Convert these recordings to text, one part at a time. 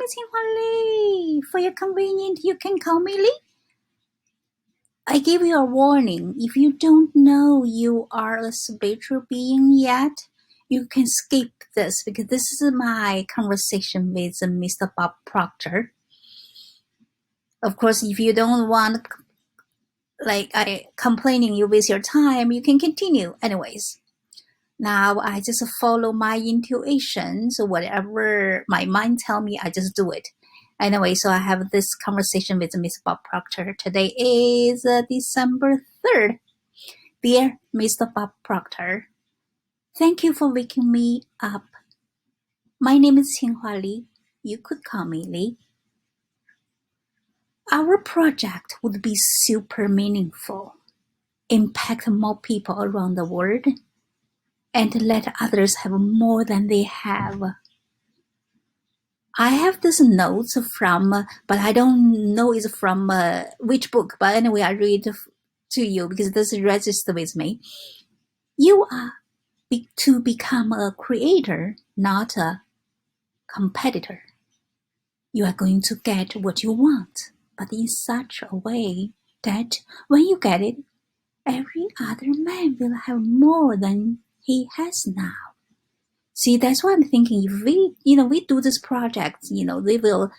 Qinghua. For your convenience, you can call me Li. I give you a warning. If you don't know you are a spiritual being yet, you can skip this because this is my conversation with Mr. Bob Proctor. Of course, if you don't want complaining you waste your time, you can continue anyways. Now I just follow my intuition, so whatever my mind tell me, I just do it. Anyway, so I have this conversation with Mr. Bob Proctor. Today is December 3rd. Dear Mr. Bob Proctor, thank you for waking me up. My name is Qinghua Li. You could call me Li. Our project would be super meaningful, impact more people around the world, and let others have more than they have. I have this notes from, but I don't know it's from which book, but anyway, I read to you because this is registered with me. You are to become a creator, not a competitor. You are going to get what you want, but in such a way that when you get it, every other man will have more than he has now. See, that's why I'm thinking if we do this project, they will,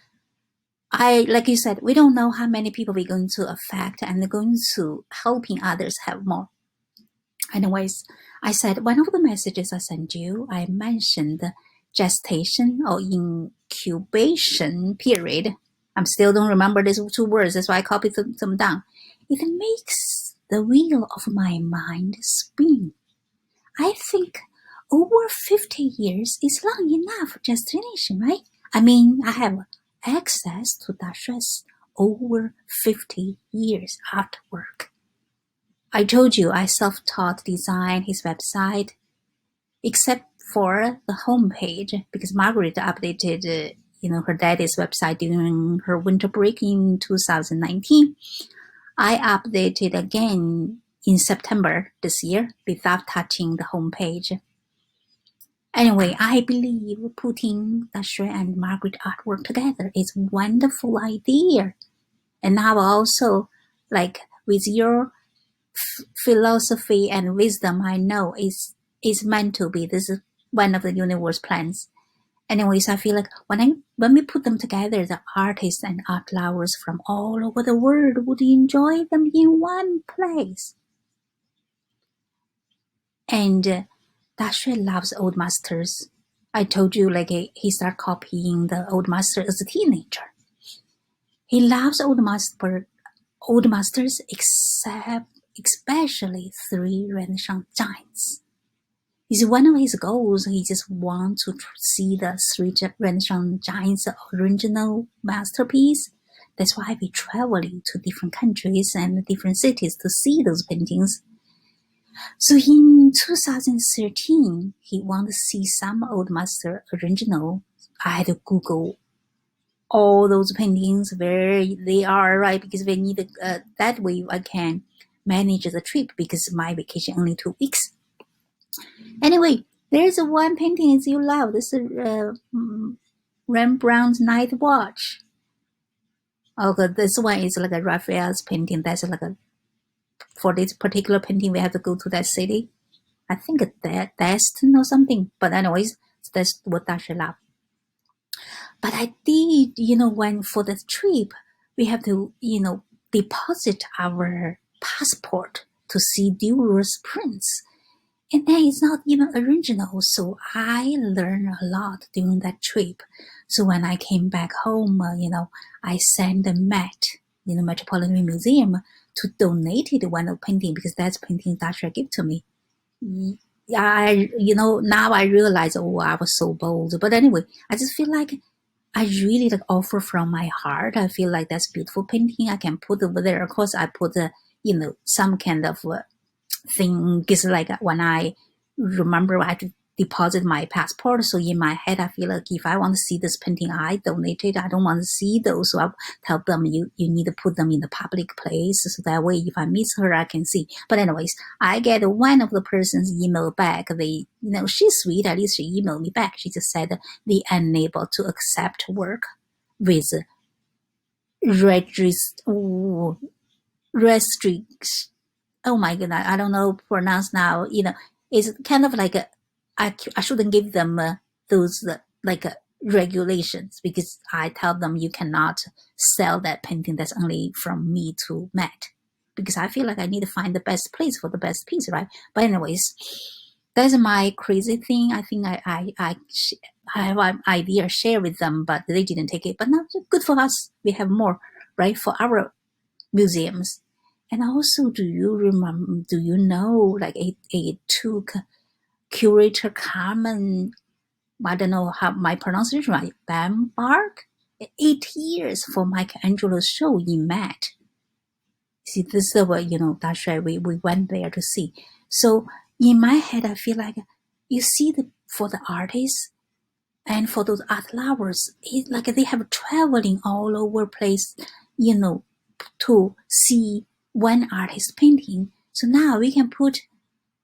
like you said, we don't know how many people we're going to affect and they're going to helping others have more. Anyways, I said one of the messages I sent you, I mentioned gestation or incubation period. I still don't remember these two words, that's why I copied them down. It makes the wheel of my mind spin. I think over 50 years is long enough gestation, right? I mean, I have access to Dashuai's over 50 years artwork. I told you I self-taught design his website, except for the homepage, because Margaret updated, her daddy's website during her winter break in 2019. I updated again in September this year without touching the homepage. Anyway, I believe putting Dashuai and Margaret artwork together is a wonderful idea. And now also, with your philosophy and wisdom, I know is meant to be. This is one of the universe plans. Anyways, I feel like when we put them together, the artists and art lovers from all over the world would enjoy them in one place. And Dashuai loves old masters. I told you he started copying the old master as a teenager. He loves old masters especially three Renaissance giants. It's one of his goals. He just wants to see the three Renaissance giants' original masterpiece. That's why we're traveling to different countries and different cities to see those paintings. So in 2013, he wanted to see some old master original. I had to Google all those paintings where they are, right? Because we need that way I can manage the trip because my vacation only 2 weeks. Anyway, there's one painting as you love. This is Rembrandt's Night Watch. Okay, this one is like a Raphael's painting. That's for this particular painting, we have to go to that city. I think that Destin or something. But anyways, that's what Dashuai loves. But I did, when for the trip, we have to, deposit our passport to see Dürer's prints. And then it's not even original, so I learned a lot during that trip. So when I came back home, I sent Matt, Metropolitan Museum, to donate one of the painting because that's painting Dashuai gave to me. Yeah, now I realize, I was so bold. But anyway, I just feel like I really offer from my heart. I feel like that's beautiful painting. I can put over there. Of course, I put, some kind of thing is like when I remember I had to deposit my passport. So in my head, I feel like if I want to see this painting I donated, I don't want to see those. So I'll tell them you need to put them in the public place. So that way, if I miss her, I can see. But anyways, I get one of the person's email back. They, she's sweet. At least she emailed me back. She just said they unable to accept work with restrictions. Oh my goodness, I don't know pronounce now. It's kind of like I shouldn't give them those regulations, because I tell them you cannot sell that painting. That's only from me to Matt, because I feel like I need to find the best place for the best piece, right? But anyways, that's my crazy thing. I think I have an idea share with them, but they didn't take it. But now good for us. We have more, right, for our museums. And also, do you know, like it took curator Carmen, I don't know how my pronunciation right, Bamberg, 8 years for Michelangelo's show in Met. See, this is what, Dashuai, we went there to see. So in my head, I feel like you see for the artists and for those art lovers, it's like they have traveling all over place, to see one artist painting. So now we can put,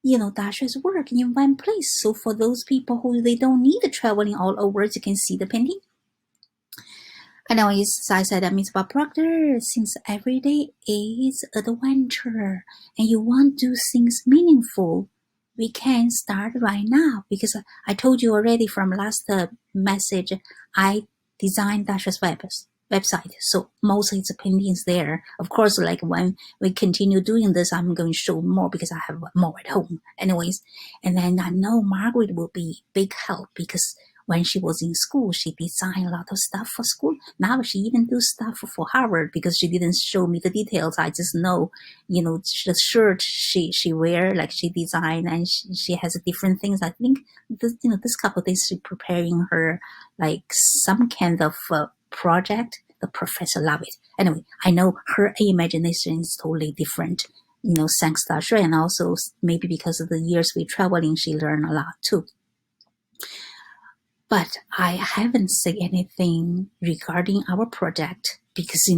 Dashuai's work in one place. So for those people who they don't need traveling all over, they can see the painting. Anyways, so I said, Miss Bob Proctor, since every day is adventure and you want to do things meaningful, we can start right now, because I told you already from last message, I designed Dashuai's website. So mostly it's paintings there. Of course, like when we continue doing this, I'm going to show more because I have more at home. Anyways, and then I know Margaret will be big help, because when she was in school, she designed a lot of stuff for school. Now she even do stuff for Harvard, because she didn't show me the details. I just know, the shirt she wear, like she designed, and she has different things. I think this couple of days she preparing her like some kind of project. The professor love it. Anyway, I know her imagination is totally different. Thanks to Dashuai, and also maybe because of the years we traveling, she learned a lot too. But I haven't said anything regarding our project, because,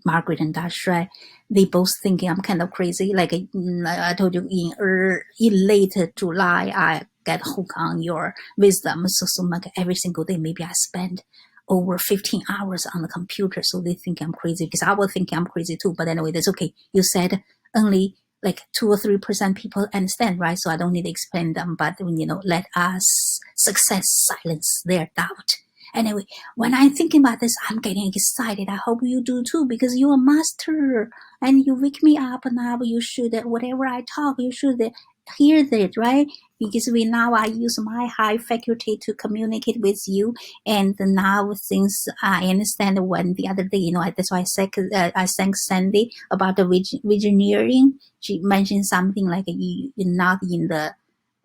Margaret and Dashuai, they both thinking I'm kind of crazy. Like I told you, in late July, I get hooked on your wisdom. So like every single day, maybe I spend over 15 hours on the computer. So they think I'm crazy, because I will think I'm crazy too. But anyway, that's okay. You said only like 2 or 3% people understand, right? So I don't need to explain them, but let us success silence their doubt. Anyway, when I'm thinking about this, I'm getting excited. I hope you do too, because you're a master and you wake me up now. You should, whatever I talk, you should hear that, right? Because now I use my high faculty to communicate with you. And now since I understand when the other day, that's why I thank Sandy about the visioneering. She mentioned something like you're not in the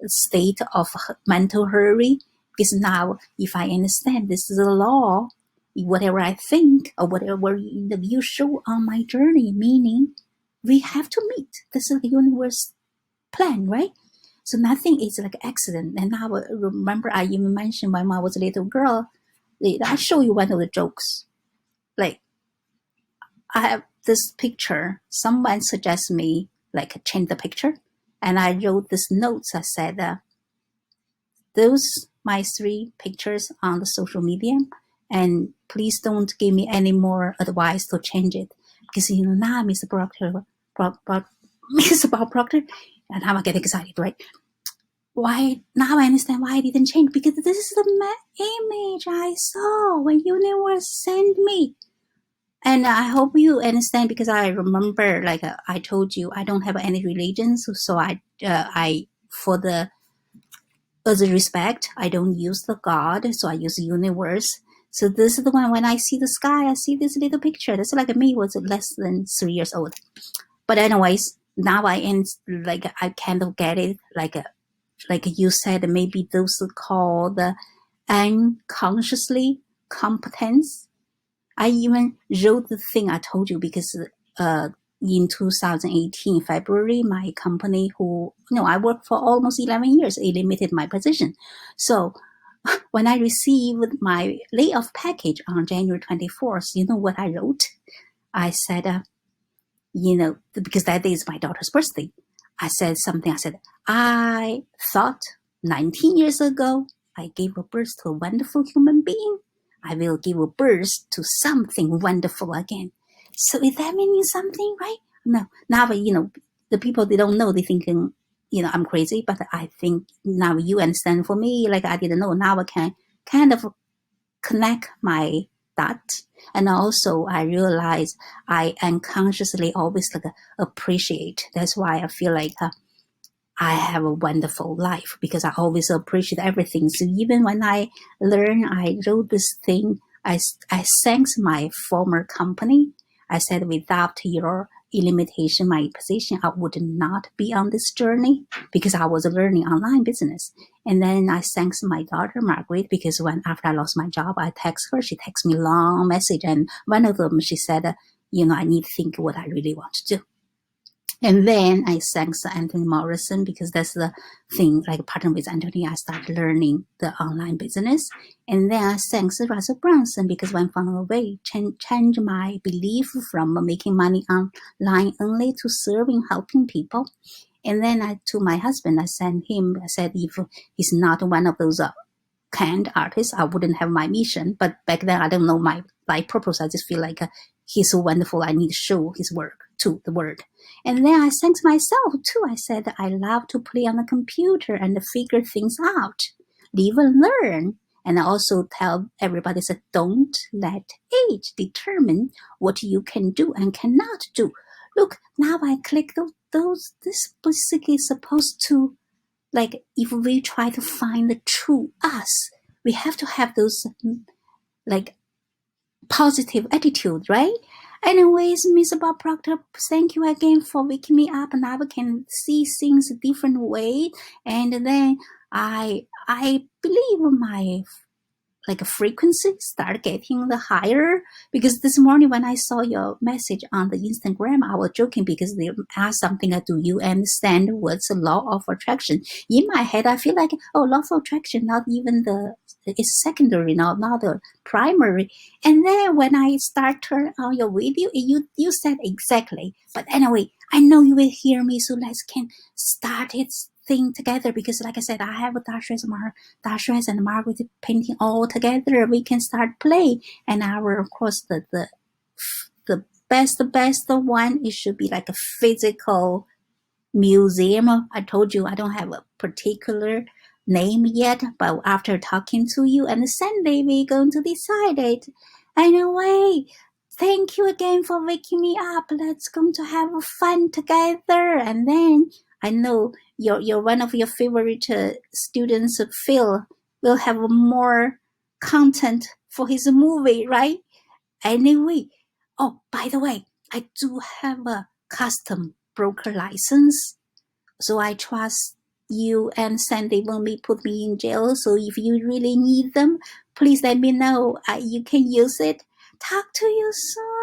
state of mental hurry. Because now if I understand this is a law, whatever I think or whatever you show on my journey, meaning we have to meet. This is the universe plan, right? So nothing is like accident. And I remember I even mentioned when I was a little girl, I show you one of the jokes. Like I have this picture. Someone suggests me like change the picture. And I wrote this notes. I said, those my 3 pictures on the social media, and please don't give me any more advice to change it, because now Mr. Proctor, Mr. Bob Proctor, and I'm getting excited, right? Why now I understand why I didn't change, because this is the image I saw when universe sent me. And I hope you understand, because I remember, like I told you, I don't have any religions, so I for the as a respect, I don't use the God, so I use the universe. So this is the one, when I see the sky, I see this little picture. That's like me was less than 3 years old. But anyways, now I kind of get it. Like you said, maybe those are called unconsciously competence. I even wrote the thing I told you, because in 2018 February, my company I worked for almost 11 years, it limited my position. So when I received my layoff package on January 24th, you know what I wrote? I said, because that day is my daughter's birthday, I said something. I said, I thought 19 years ago, I gave birth to a wonderful human being. I will give birth to something wonderful again. So is that meaning something, right? No. Now, the people, they don't know, they thinking, I'm crazy, but I think now you understand for me, like I didn't know. Now I can kind of connect my dot. And also I realize I unconsciously always appreciate. That's why I feel like I have a wonderful life because I always appreciate everything. So even when I wrote this thing, I thanks my former company. I said, without your limitation, my position, I would not be on this journey because I was learning online business. And then I thanks my daughter, Margaret, because after I lost my job, I text her. She texted me a long message. And one of them, she said, I need to think what I really want to do. And then I thanks Anthony Morrison because that's the thing, like partner with Anthony, I started learning the online business. And then I thanks Russell Brunson because when found a way, change my belief from making money online only to serving, helping people. And then to my husband, I said if he's not one of those kind artists, I wouldn't have my mission. But back then, I don't know my purpose. I just feel like he's so wonderful. I need to show his work to the world. And then I thanked myself too. I said I love to play on the computer and figure things out, live and learn. And I also tell everybody that don't let age determine what you can do and cannot do. Look, now I click those. This basically is supposed to, like, if we try to find the true us, we have to have those like positive attitude, right? Anyways, Miss Bob Proctor, thank you again for waking me up. Now I can see things a different way. And then I believe my frequency start getting the higher, because this morning when I saw your message on the Instagram, I was joking because they asked something like, do you understand what's the law of attraction? In my head, I feel like, law of attraction, not even it's secondary, not the primary. And then when I start turn on your video, you said exactly. But anyway, I know you will hear me, so let's can start it thing together, because like I said, I have Dashuai and Margaret painting all together. We can start play, and of course the best one, it should be like a physical museum. I told you I don't have a particular name yet, but after talking to you and Sunday we're going to decide it. Anyway, thank you again for waking me up. Let's go to have fun together. And then I know you're one of your favorite students, Phil, will have more content for his movie, right? Anyway, by the way, I do have a custom broker license, so I trust you and Sandy won't put me in jail. So if you really need them, please let me know. You can use it. Talk to you soon.